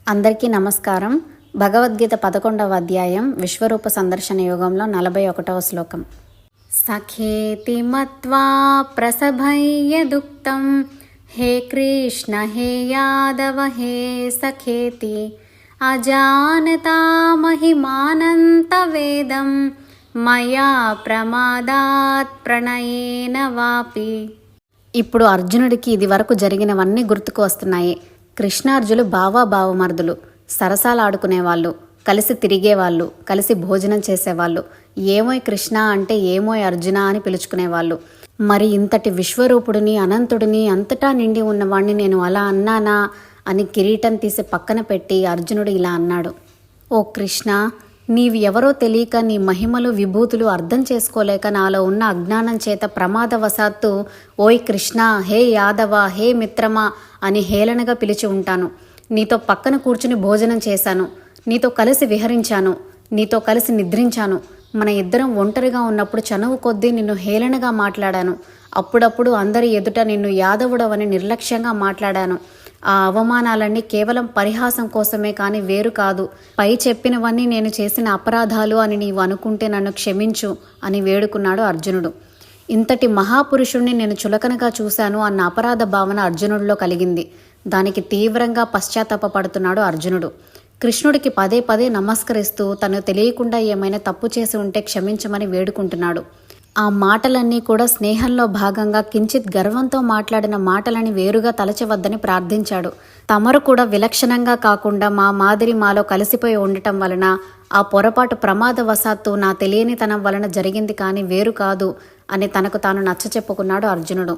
అందరికీ నమస్కారం. భగవద్గీత 11వ అధ్యాయం విశ్వరూప సందర్శన యోగంలో 41వ శ్లోకం. సఖేతి మత్వా ప్రసభయ్యదుక్తం హే కృష్ణ హే యాదవ హే సఖేతి అజానతా మహిమానంత వేదం మయా ప్రమాదాత్ ప్రణయేన వాపి. ఇప్పుడు అర్జునుడికి ఇది వరకు జరిగినవన్నీ గుర్తుకు వస్తున్నాయి. కృష్ణార్జులు బావమరుదులు, సరసాలాడుకునేవాళ్ళు, కలిసి తిరిగేవాళ్ళు, కలిసి భోజనం చేసేవాళ్ళు. ఏమోయ్ కృష్ణ అంటే ఏమోయ్ అర్జున అని పిలుచుకునేవాళ్ళు. మరి ఇంతటి విశ్వరూపుడిని, అనంతుడిని, అంతటా నిండి ఉన్నవాణ్ణి నేను అలా అన్నానా అని కిరీటం తీసి పక్కన పెట్టి అర్జునుడు ఇలా అన్నాడు. ఓ కృష్ణ, నీవు ఎవరో తెలియక, నీ మహిమలు విభూతులు అర్థం చేసుకోలేక నాలో ఉన్న అజ్ఞానం చేత ప్రమాదవశాత్తు ఓయ్ కృష్ణ, హే యాదవ, హే మిత్రమా అని హేళనగా పిలిచి ఉంటాను. నీతో పక్కన కూర్చుని భోజనం చేశాను, నీతో కలిసి విహరించాను, నీతో కలిసి నిద్రించాను. మన ఇద్దరం ఒంటరిగా ఉన్నప్పుడు చనువు కొద్దీ నిన్ను హేళనగా మాట్లాడాను. అప్పుడప్పుడు అందరి ఎదుట నిన్ను యాదవుడవని నిర్లక్ష్యంగా మాట్లాడాను. ఆ అవమానాలన్నీ కేవలం పరిహాసం కోసమే కానీ వేరు కాదు. పై చెప్పినవన్నీ నేను చేసిన అపరాధాలు అని నీవు అనుకుంటే నన్ను క్షమించు అని వేడుకున్నాడు అర్జునుడు. ఇంతటి మహాపురుషుణ్ణి నేను చులకనగా చూశాను అన్న అపరాధ భావన అర్జునుడిలో కలిగింది. దానికి తీవ్రంగా పశ్చాత్తాపపడుతున్నాడు అర్జునుడు. కృష్ణుడికి పదే పదే నమస్కరిస్తూ తను తెలియకుండా ఏమైనా తప్పు చేసి ఉంటే క్షమించమని వేడుకుంటున్నాడు. ఆ మాటలన్నీ కూడా స్నేహంలో భాగంగా కించిత్ గర్వంతో మాట్లాడిన మాటలని వేరుగా తలచవద్దని ప్రార్థించాడు. తమరు కూడా విలక్షణంగా కాకుండా మా మాదిరి మాలో కలిసిపోయి ఉండటం వలన ఆ పొరపాటు ప్రమాదవశాత్తు నా తెలియనితనం వలన జరిగింది కానీ వేరు కాదు అని తనకు తాను నచ్చచెప్పుకున్నాడు అర్జునుడు.